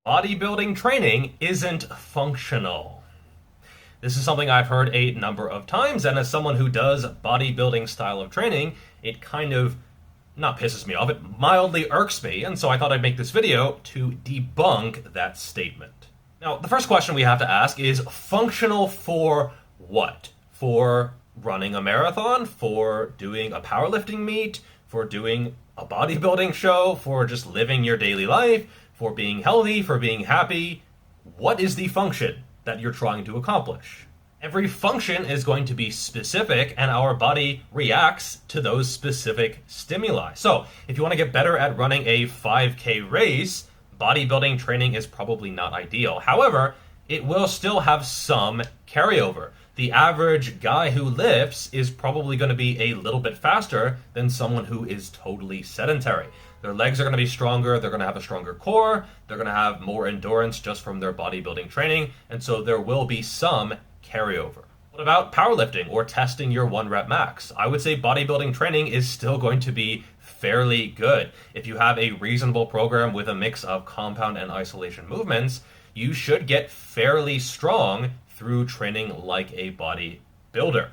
Bodybuilding training isn't functional. This is something I've heard a number of times, and as someone who does bodybuilding style of training, it kind of, not pisses me off, it mildly irks me, and so I thought I'd make this video to debunk that statement. Now, the first question we have to ask is, functional for what? For running a marathon? For doing a powerlifting meet? For doing a bodybuilding show? For just living your daily life? For being healthy, for being happy? What is the function that you're trying to accomplish? Every function is going to be specific, and our body reacts to those specific stimuli. So, if you want to get better at running a 5K race, bodybuilding training is probably not ideal. However, it will still have some carryover. The average guy who lifts is probably going to be a little bit faster than someone who is totally sedentary. Their legs are going to be stronger, they're going to have a stronger core, they're going to have more endurance just from their bodybuilding training, and so there will be some carryover. What about powerlifting or testing your 1 rep max? I would say bodybuilding training is still going to be fairly good. If you have a reasonable program with a mix of compound and isolation movements, you should get fairly strong through training like a bodybuilder.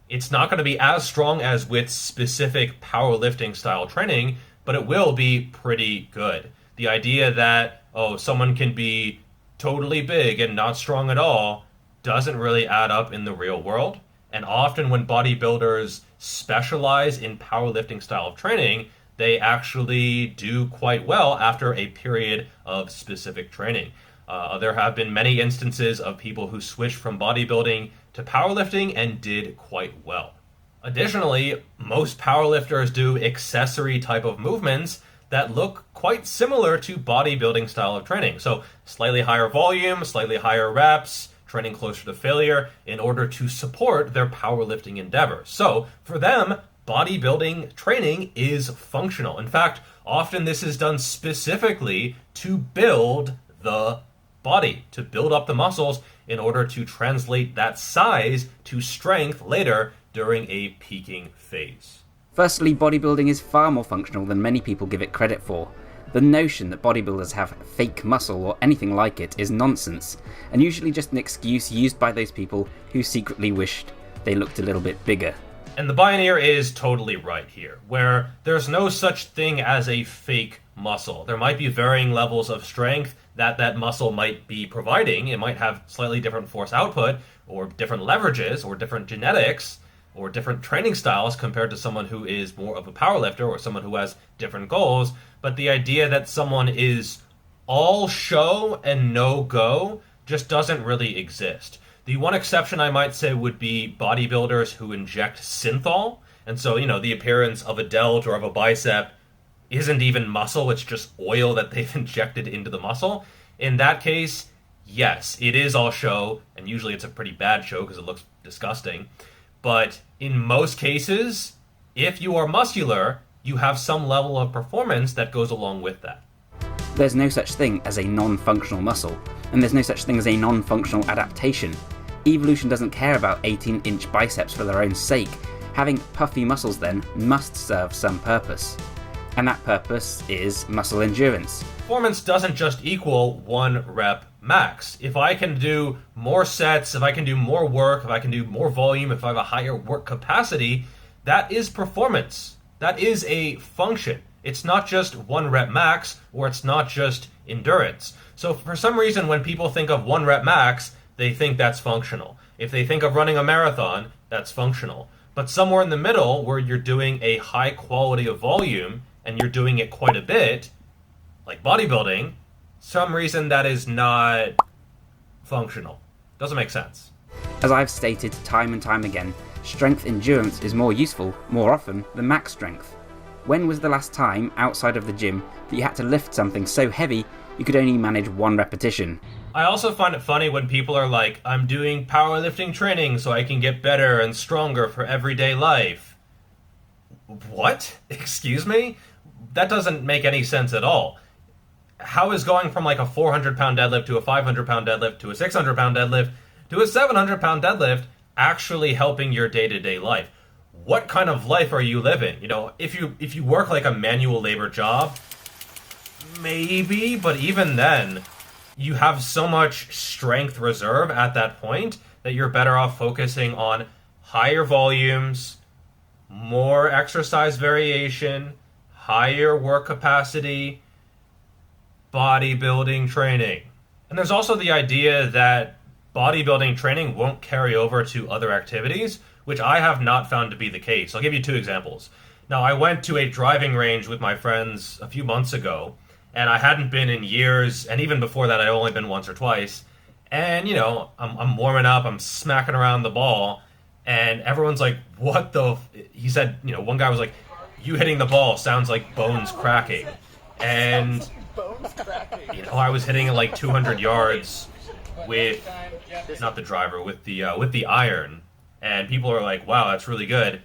It's not going to be as strong as with specific powerlifting style training, but it will be pretty good. The idea that, someone can be totally big and not strong at all doesn't really add up in the real world. And often when bodybuilders specialize in powerlifting style of training, they actually do quite well after a period of specific training. There have been many instances of people who switched from bodybuilding to powerlifting and did quite well. Additionally, most powerlifters do accessory type of movements that look quite similar to bodybuilding style of training. So slightly higher volume, slightly higher reps, training closer to failure in order to support their powerlifting endeavor. So for them, bodybuilding training is functional. In fact, often this is done specifically to build the body, to build up the muscles in order to translate that size to strength later during a peaking phase. Firstly, bodybuilding is far more functional than many people give it credit for. The notion that bodybuilders have fake muscle or anything like it is nonsense, and usually just an excuse used by those people who secretly wished they looked a little bit bigger. And the Bioneer is totally right here, where there's no such thing as a fake muscle. There might be varying levels of strength that muscle might be providing. It might have slightly different force output, or different leverages, or different genetics, or different training styles compared to someone who is more of a powerlifter or someone who has different goals. But the idea that someone is all show and no go just doesn't really exist. The one exception I might say would be bodybuilders who inject synthol. And so, the appearance of a delt or of a bicep isn't even muscle, it's just oil that they've injected into the muscle. In that case, yes, it is all show, and usually it's a pretty bad show because it looks disgusting. But in most cases, if you are muscular, you have some level of performance that goes along with that. There's no such thing as a non-functional muscle, and there's no such thing as a non-functional adaptation. Evolution doesn't care about 18-inch biceps for their own sake. Having puffy muscles then must serve some purpose. And that purpose is muscle endurance. Performance doesn't just equal 1 rep max. If I can do more sets, if I can do more work, if I can do more volume, if I have a higher work capacity, that is performance. That is a function. It's not just 1 rep max, or it's not just endurance. So for some reason, when people think of 1 rep max, they think that's functional. If they think of running a marathon, that's functional. But somewhere in the middle, where you're doing a high quality of volume, and you're doing it quite a bit, like bodybuilding, some reason that is not functional. Doesn't make sense. As I've stated time and time again, strength endurance is more useful, more often, than max strength. When was the last time, outside of the gym, that you had to lift something so heavy you could only manage 1 repetition? I also find it funny when people are like, I'm doing powerlifting training so I can get better and stronger for everyday life. What? Excuse me? That doesn't make any sense at all. How is going from like a 400-pound deadlift to a 500-pound deadlift to a 600-pound deadlift to a 700-pound deadlift actually helping your day-to-day life? What kind of life are you living? If you work like a manual labor job, maybe, but even then, you have so much strength reserve at that point that you're better off focusing on higher volumes, more exercise variation, higher work capacity, bodybuilding training. And there's also the idea that bodybuilding training won't carry over to other activities, which I have not found to be the case. I'll give you 2 examples. Now, I went to a driving range with my friends a few months ago, and I hadn't been in years, and even before that, I'd only been once or twice. And, you know, I'm warming up, I'm smacking around the ball, and everyone's like, what the... He said, you know, one guy was like, you hitting the ball sounds like bones cracking. And, you know, I was hitting it like 200 yards with, not the driver, with the iron. And people are like, wow, that's really good.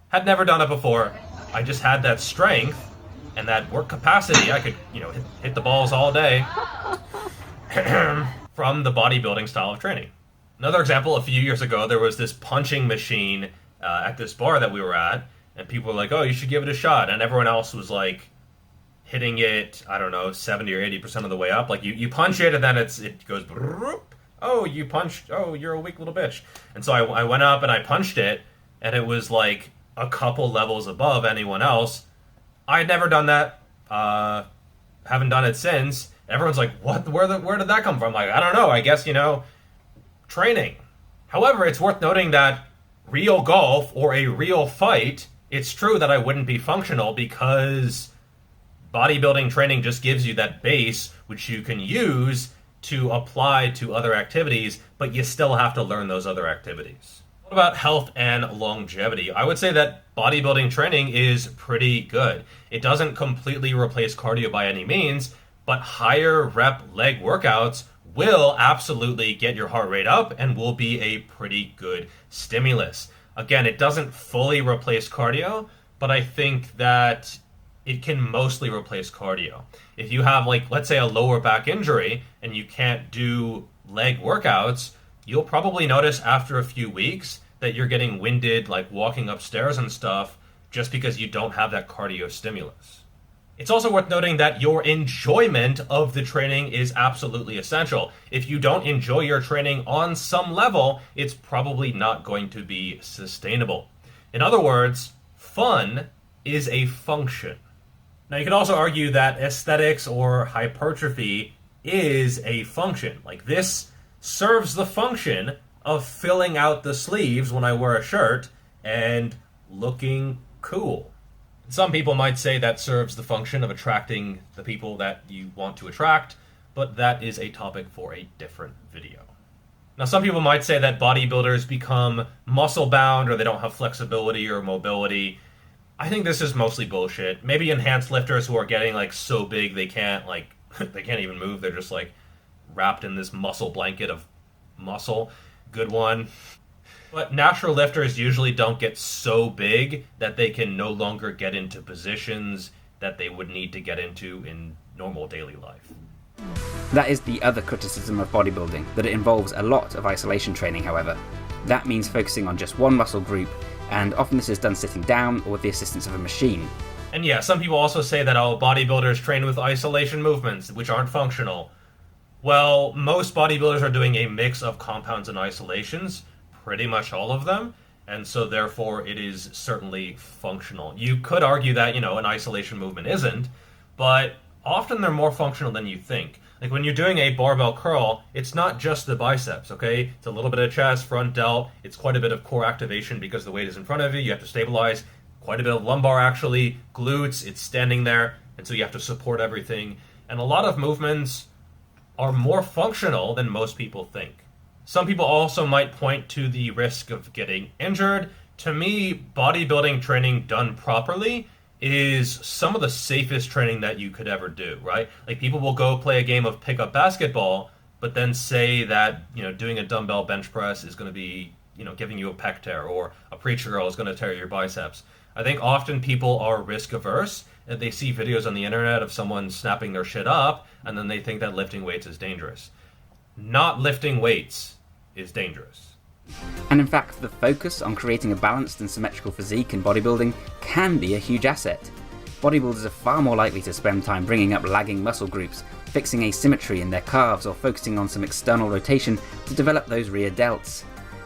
Had never done it before. I just had that strength and that work capacity. I could, you know, hit the balls all day from the bodybuilding style of training. Another example, a few years ago, there was this punching machine at this bar that we were at, and people were like, oh, you should give it a shot. And everyone else was like hitting it, I don't know, 70 or 80% of the way up. Like you punch it and then it goes, oh, you punched, oh, you're a weak little bitch. And so I went up and I punched it, and it was like a couple levels above anyone else. I had never done that. Haven't done it since. Everyone's like, what? Where did that come from? Like, I don't know. I guess, you know, training. However, it's worth noting that real golf or a real fight, it's true that I wouldn't be functional because bodybuilding training just gives you that base which you can use to apply to other activities, but you still have to learn those other activities. What about health and longevity? I would say that bodybuilding training is pretty good. It doesn't completely replace cardio by any means, but higher rep leg workouts will absolutely get your heart rate up and will be a pretty good stimulus. Again, it doesn't fully replace cardio, but I think that it can mostly replace cardio. If you have, like, let's say a lower back injury and you can't do leg workouts, you'll probably notice after a few weeks that you're getting winded, like walking upstairs and stuff, just because you don't have that cardio stimulus. It's also worth noting that your enjoyment of the training is absolutely essential. If you don't enjoy your training on some level, it's probably not going to be sustainable. In other words, fun is a function. Now, you could also argue that aesthetics or hypertrophy is a function. Like, this serves the function of filling out the sleeves when I wear a shirt and looking cool. Some people might say that serves the function of attracting the people that you want to attract, but that is a topic for a different video. Now, some people might say that bodybuilders become muscle-bound or they don't have flexibility or mobility. I think this is mostly bullshit. Maybe enhanced lifters who are getting, like, so big they can't even move. They're just, like, wrapped in this muscle blanket of muscle. Good one. But natural lifters usually don't get so big that they can no longer get into positions that they would need to get into in normal daily life. That is the other criticism of bodybuilding, that it involves a lot of isolation training, however. That means focusing on just one muscle group, and often this is done sitting down or with the assistance of a machine. And yeah, some people also say that bodybuilders train with isolation movements, which aren't functional. Well, most bodybuilders are doing a mix of compounds and isolations, pretty much all of them, and so therefore it is certainly functional. You could argue that, an isolation movement isn't, but often they're more functional than you think. Like when you're doing a barbell curl, it's not just the biceps, okay? It's a little bit of chest, front delt, it's quite a bit of core activation because the weight is in front of you have to stabilize, quite a bit of lumbar actually, glutes, it's standing there, and so you have to support everything. And a lot of movements are more functional than most people think. Some people also might point to the risk of getting injured. To me, bodybuilding training done properly is some of the safest training that you could ever do, right? Like people will go play a game of pickup basketball, but then say that, doing a dumbbell bench press is going to be, giving you a pec tear, or a preacher girl is going to tear your biceps. I think often people are risk averse and they see videos on the internet of someone snapping their shit up and then they think that lifting weights is dangerous. Not lifting weights is dangerous. And in fact, the focus on creating a balanced and symmetrical physique in bodybuilding can be a huge asset. Bodybuilders are far more likely to spend time bringing up lagging muscle groups fixing asymmetry in their calves or focusing on some external rotation to develop those rear delts.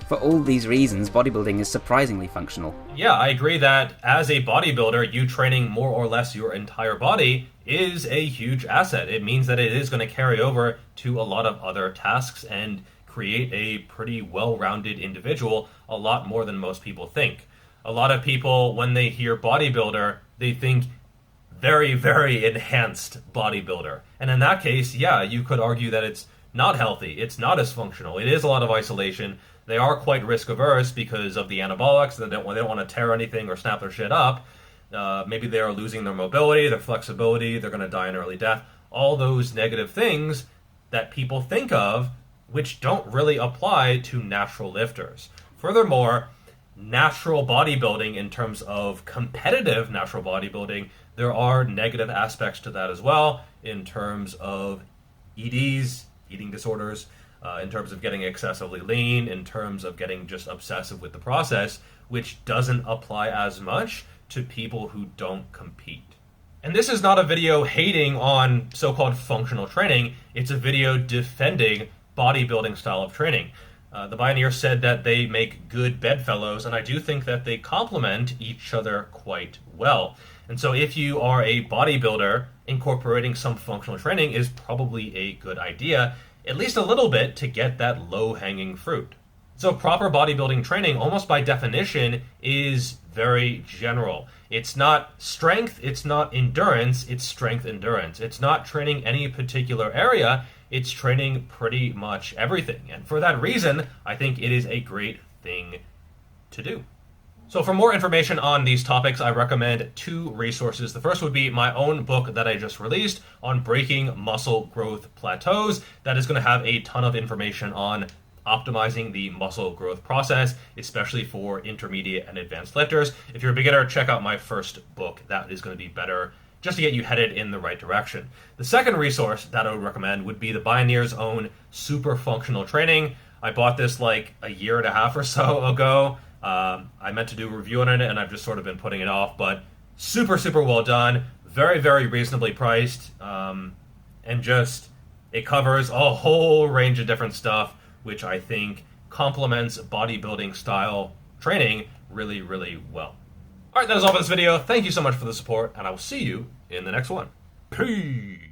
For all these reasons, bodybuilding is surprisingly functional. Yeah, I agree that as a bodybuilder, you training more or less your entire body is a huge asset. It means that it is going to carry over to a lot of other tasks and create a pretty well-rounded individual, a lot more than most people think. A lot of people, when they hear bodybuilder, they think very, very enhanced bodybuilder. And in that case, yeah, you could argue that it's not healthy. It's not as functional. It is a lot of isolation. They are quite risk averse because of the anabolics. They don't want to tear anything or snap their shit up. Maybe they are losing their mobility, their flexibility. They're going to die an early death. All those negative things that people think of, which don't really apply to natural lifters. Furthermore, natural bodybuilding, in terms of competitive natural bodybuilding, there are negative aspects to that as well, in terms of EDs, eating disorders, in terms of getting excessively lean, in terms of getting just obsessive with the process, which doesn't apply as much to people who don't compete. And this is not a video hating on so-called functional training, it's a video defending bodybuilding style of training. The Bioneer said that they make good bedfellows, and I do think that they complement each other quite well. And so if you are a bodybuilder, incorporating some functional training is probably a good idea, at least a little bit, to get that low-hanging fruit. So proper bodybuilding training, almost by definition, is very general. It's not strength, it's not endurance, it's strength-endurance. It's not training any particular area, it's training pretty much everything. And for that reason, I think it is a great thing to do. So for more information on these topics, I recommend two resources. The first would be my own book that I just released on breaking muscle growth plateaus. That is going to have a ton of information on optimizing the muscle growth process, especially for intermediate and advanced lifters. If you're a beginner, check out my first book. That is going to be better just to get you headed in the right direction. The second resource that I would recommend would be the Bioneer's own super functional training. I bought this like a year and a half or so ago. I meant to do a review on it, and I've just sort of been putting it off, but super, super well done, very, very reasonably priced, and just, it covers a whole range of different stuff, which I think complements bodybuilding style training really, really well. All right, that is all for this video. Thank you so much for the support, and I will see you in the next one. Peace!